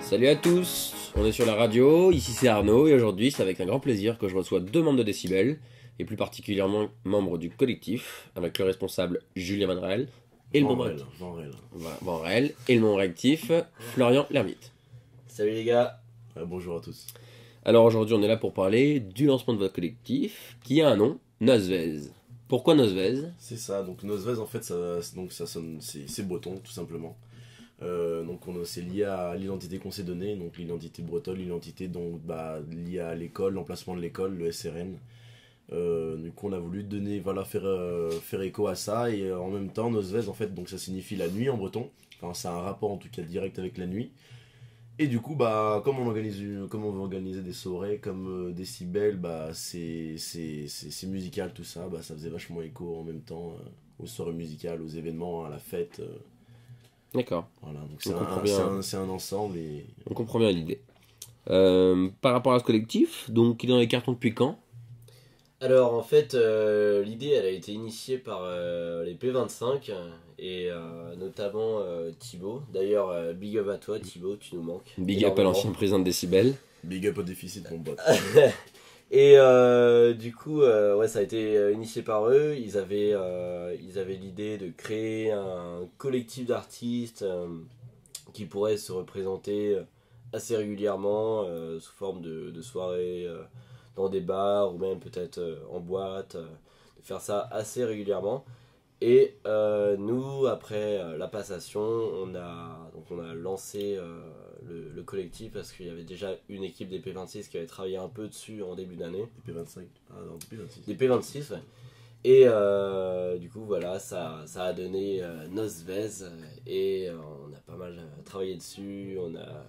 Salut à tous, on est sur la radio, ici c'est Arnaud et aujourd'hui c'est avec un grand plaisir que je reçois deux membres de Décibel et plus particulièrement membres du collectif avec le responsable Julien Vanrel et le membre Vanrel et le membre actif Florian Lermite. Salut les gars. Bonjour à tous. Alors aujourd'hui on est là pour parler du lancement de votre collectif qui a un nom, Nosvez. Pourquoi Nosvez? C'est ça, donc Nosvez en fait ça sonne, c'est breton tout simplement. Donc c'est lié à l'identité qu'on s'est donnée, donc l'identité bretonne, l'identité donc liée à l'école, l'emplacement de l'école, le SRN. Du coup on a voulu faire écho à ça et en même temps Nosvez en fait donc ça signifie la nuit en breton. Enfin c'est un rapport en tout cas direct avec la nuit. Et du coup comme on veut organiser des soirées comme Décibel, c'est musical tout ça, ça faisait vachement écho en même temps aux soirées musicales, aux événements, à la fête. D'accord. Voilà, donc c'est un ensemble et... On comprend bien l'idée. Par rapport à ce collectif, donc il est dans les cartons depuis quand? Alors en fait l'idée elle a été initiée par les P25 et notamment Thibaut. D'ailleurs big up à toi Thibaut, tu nous manques. Big up à l'ancien président de Décibel. Big up au déficit mon pote. Et du coup ça a été initié par eux. Ils avaient l'idée de créer un collectif d'artistes qui pourrait se représenter assez régulièrement sous forme de soirées dans des bars ou même peut-être en boîte, de faire ça assez régulièrement. Et nous, après la passation, on a lancé le collectif parce qu'il y avait déjà une équipe des P26 qui avait travaillé un peu dessus en début d'année. Des P25. Ah non, des P26. Des P26, ouais. Et du coup, voilà, ça a donné Nosvez et on a pas mal travaillé dessus. On a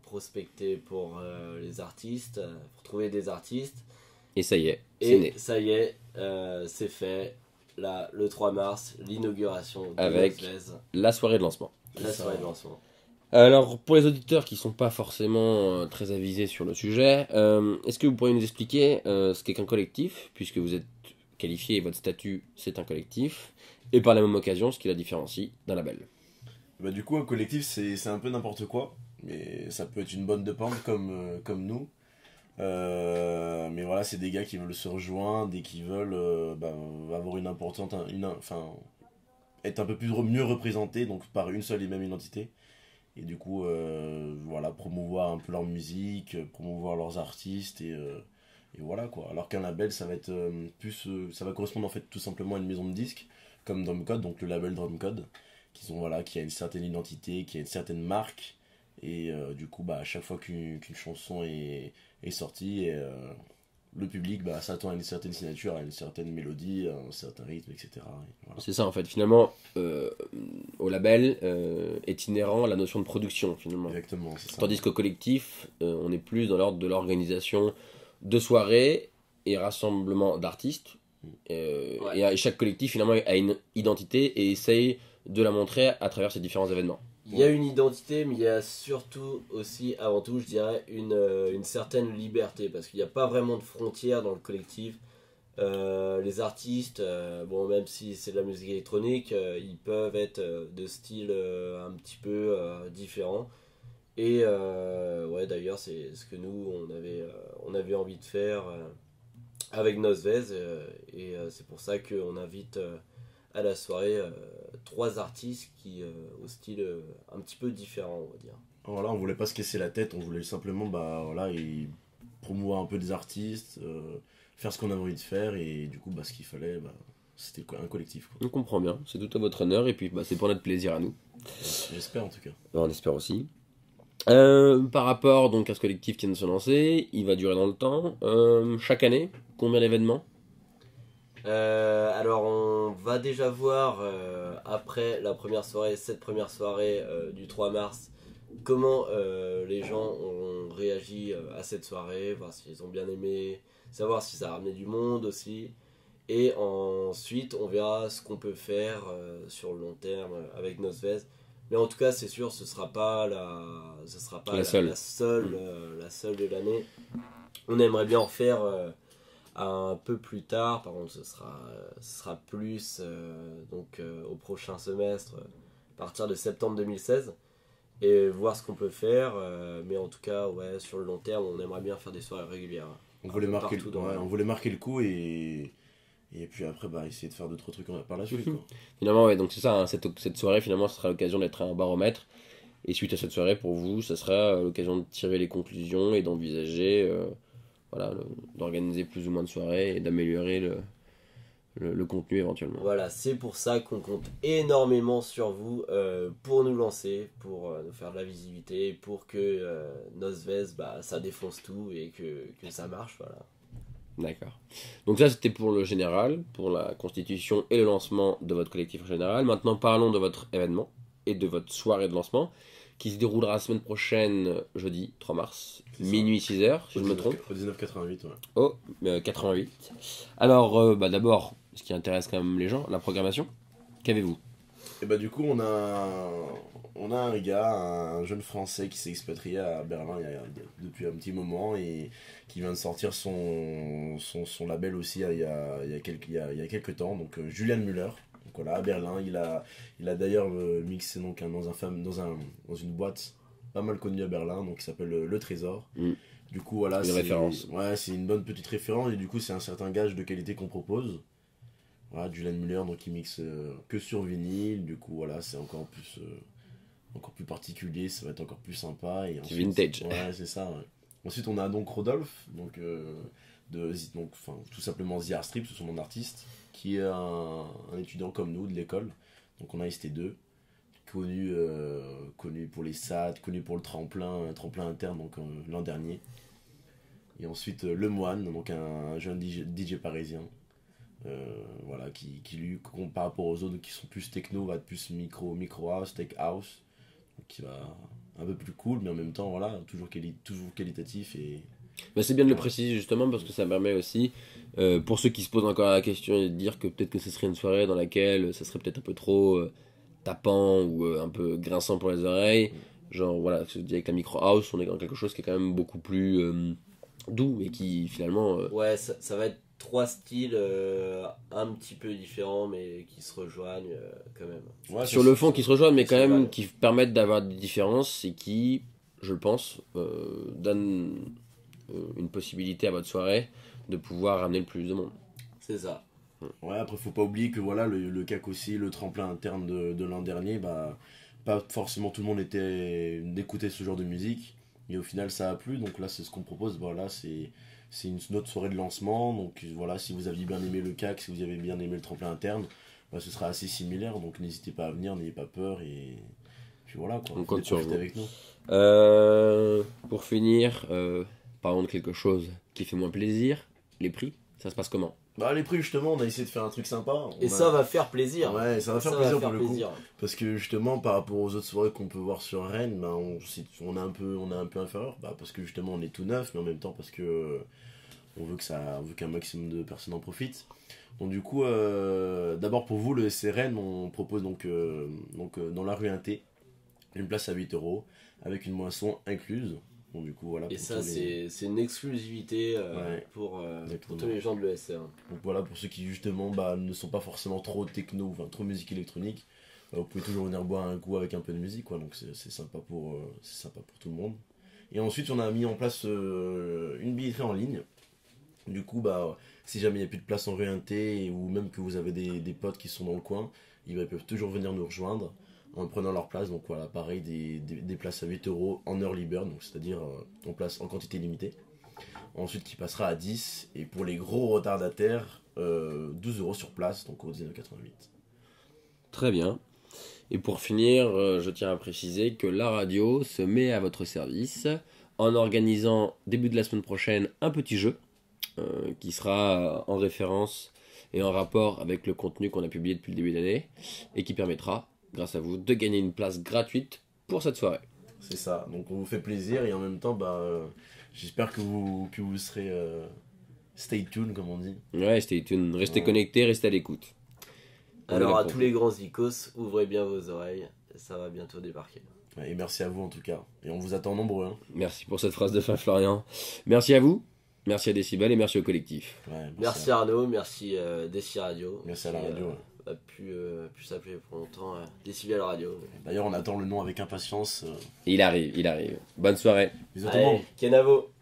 prospecté pour les artistes, pour trouver des artistes. Et ça y est, c'est né. Ça y est, c'est fait. Là, le 3 mars, l'inauguration de avec Nosvez. la soirée de lancement. La soirée de lancement. Alors, pour les auditeurs qui ne sont pas forcément très avisés sur le sujet, est-ce que vous pourriez nous expliquer ce qu'est qu'un collectif, puisque vous êtes qualifié et votre statut c'est un collectif, et par la même occasion ce qui la différencie d'un label? Du coup un collectif c'est un peu n'importe quoi, mais ça peut être une bonne de bande comme nous. Mais voilà, c'est des gars qui veulent se rejoindre et qui veulent avoir une importante, être un peu mieux représentés donc par une seule et même identité. Et du coup, voilà, promouvoir un peu leur musique, promouvoir leurs artistes et voilà quoi. Alors qu'un label, ça va être ça va correspondre en fait tout simplement à une maison de disques comme Drumcode, donc le label Drumcode, qui a une certaine identité, qui a une certaine marque. Et du coup, à chaque fois qu'une chanson est sortie, le public s'attend à une certaine signature, à une certaine mélodie, à un certain rythme, etc. Et voilà. C'est ça en fait, finalement, au label est inhérent la notion de production finalement. Exactement, c'est ça. Tandis qu'au collectif, on est plus dans l'ordre de l'organisation de soirées et rassemblement d'artistes. Ouais. Et chaque collectif finalement a une identité et essaye de la montrer à travers ces différents événements. Il y a une identité, mais il y a surtout aussi, avant tout, je dirais, une certaine liberté, parce qu'il n'y a pas vraiment de frontières dans le collectif. Les artistes, même si c'est de la musique électronique, ils peuvent être de style un petit peu différent. Et ouais, d'ailleurs, c'est ce que nous, on avait envie de faire avec Nosvez, et c'est pour ça qu'on invite à la soirée 3 artistes qui au style un petit peu différent, on va dire. Voilà, on voulait pas se casser la tête, on voulait simplement et promouvoir un peu des artistes, faire ce qu'on avait envie de faire et du coup ce qu'il fallait c'était un collectif quoi. On comprend bien, c'est tout à votre honneur et puis c'est pour notre plaisir à nous. J'espère en tout cas. On espère aussi. Par rapport donc à ce collectif qui vient de se lancer, il va durer dans le temps. Chaque année, combien d'événements? Alors on va déjà voir après cette première soirée du 3 mars, comment les gens ont réagi à cette soirée, voir s'ils ont bien aimé, savoir si ça a ramené du monde aussi. Et ensuite on verra ce qu'on peut faire sur le long terme avec Nosvez. Mais en tout cas c'est sûr ce sera pas la seule de l'année. On aimerait bien en faire un peu plus tard, par contre ce sera plus au prochain semestre, à partir de septembre 2016. et voir ce qu'on peut faire. Mais en tout cas, ouais, sur le long terme, on aimerait bien faire des soirées régulières. On voulait, marquer partout le, ouais, on voulait marquer le coup et puis après, essayer de faire d'autres trucs par la suite. Quoi. Finalement, ouais, donc c'est ça, hein, cette soirée, finalement, ce sera l'occasion d'être un baromètre. Et suite à cette soirée, pour vous, ça sera l'occasion de tirer les conclusions et d'envisager, d'organiser plus ou moins de soirées et d'améliorer le contenu éventuellement. Voilà, c'est pour ça qu'on compte énormément sur vous pour nous lancer, pour nous faire de la visibilité, pour que Nosvez, ça défonce tout et que ça marche. Voilà. D'accord. Donc ça, c'était pour le général, pour la constitution et le lancement de votre collectif en général. Maintenant, parlons de votre événement et de votre soirée de lancement qui se déroulera la semaine prochaine, jeudi 3 mars, minuit 6h, si je me trompe. Au 1988, ouais. Au 88. Alors, d'abord, ce qui intéresse quand même les gens, la programmation. Qu'avez-vous ? Et du coup, on a un gars, un jeune français qui s'est expatrié à Berlin depuis un petit moment et qui vient de sortir son label aussi il y a quelques temps, donc Julian Müller. Donc voilà, à Berlin, il a d'ailleurs mixé donc, dans une boîte pas mal connue à Berlin, donc qui s'appelle Le Trésor. Du coup, voilà, une référence. Ouais, c'est une bonne petite référence et du coup, c'est un certain gage de qualité qu'on propose. Voilà, Julian Müller, donc il mixe que sur vinyle, du coup, voilà, c'est encore plus particulier, ça va être encore plus sympa. Et c'est vintage. Ouais, c'est ça. Ouais. Ensuite, on a donc Rodolphe, donc tout simplement The Art Strip, c'est son nom d'artiste, qui est un étudiant comme nous de l'école. Donc on a ST2, connu pour les SAT, connu pour le tremplin interne donc l'an dernier. Et ensuite Le Moine, donc un jeune DJ parisien. Voilà, qui lui, par rapport aux autres qui sont plus techno, va être plus micro house, tech house, qui va un peu plus cool, mais en même temps, voilà, toujours qualitatif. C'est bien de le préciser justement parce que ça permet aussi, pour ceux qui se posent encore la question et de dire que peut-être que ce serait une soirée dans laquelle ça serait peut-être un peu trop tapant ou un peu grinçant pour les oreilles. Genre, voilà, je dis avec la micro house, on est dans quelque chose qui est quand même beaucoup plus doux et qui finalement. Ouais, ça va être 3 styles un petit peu différents mais qui se rejoignent quand même. Ouais, sur le fond qui se rejoignent mais quand même qui permettent d'avoir des différences et qui, je pense, donnent une possibilité à votre soirée de pouvoir ramener le plus de monde. C'est ça. Ouais, après faut pas oublier que voilà, le CAC aussi, le tremplin interne de l'an dernier, pas forcément tout le monde était d'écouter ce genre de musique et au final ça a plu, donc là c'est ce qu'on propose, voilà, c'est une autre soirée de lancement, donc voilà, si vous aviez bien aimé le CAC, si vous avez bien aimé le tremplin interne, ce sera assez similaire, donc n'hésitez pas à venir, n'ayez pas peur, et puis voilà, quoi. On compte sur vous. Avec nous. Pour finir, parlons de quelque chose qui fait moins plaisir, les prix, ça se passe comment ? Les prix, justement, on a essayé de faire un truc sympa. Ça va faire plaisir. Ouais, ça va faire plaisir pour le coup. Parce que justement, par rapport aux autres soirées qu'on peut voir sur Rennes, on est un peu inférieur. Parce que justement, on est tout neuf, mais en même temps, parce que on veut qu'un maximum de personnes en profitent. Donc du coup, d'abord pour vous, le SC Rennes, on propose donc dans la rue Inté, une place à 8 € avec une boisson incluse. Bon, du coup, voilà, et ça, c'est une exclusivité pour tous les gens de l'ESC. Donc voilà, pour ceux qui justement ne sont pas forcément trop techno, enfin trop musique électronique, vous pouvez toujours venir boire un coup avec un peu de musique, quoi, donc c'est sympa pour tout le monde. Et ensuite, on a mis en place une billetterie en ligne. Du coup, si jamais il n'y a plus de place en rue Inté, ou même que vous avez des potes qui sont dans le coin, ils peuvent toujours venir nous rejoindre en prenant leur place. Donc voilà, pareil, des places à 8 € en early bird, donc c'est-à-dire en quantité limitée. Ensuite qui passera à 10, et pour les gros retardataires, 12 € sur place, donc au 19,88. Très bien. Et pour finir, je tiens à préciser que la radio se met à votre service en organisant début de la semaine prochaine un petit jeu qui sera en référence et en rapport avec le contenu qu'on a publié depuis le début d'année et qui permettra, grâce à vous, de gagner une place gratuite pour cette soirée. C'est ça, donc on vous fait plaisir et en même temps, j'espère que vous serez stay tuned, comme on dit. Ouais, stay tuned, restez connectés, restez à l'écoute. Alors à tous les grands icos, ouvrez bien vos oreilles, ça va bientôt débarquer. Et merci à vous en tout cas, et on vous attend nombreux. Merci pour cette phrase de fin, Florian. Merci à vous. Merci à Décibel et merci au collectif. Ouais, Merci Arnaud, merci Desi Radio. Merci à la radio. A pu s'appeler pour longtemps Décibel Radio. D'ailleurs, on attend le nom avec impatience. Il arrive. Bonne soirée. Bisous à tout le monde. Allez, Kenavo.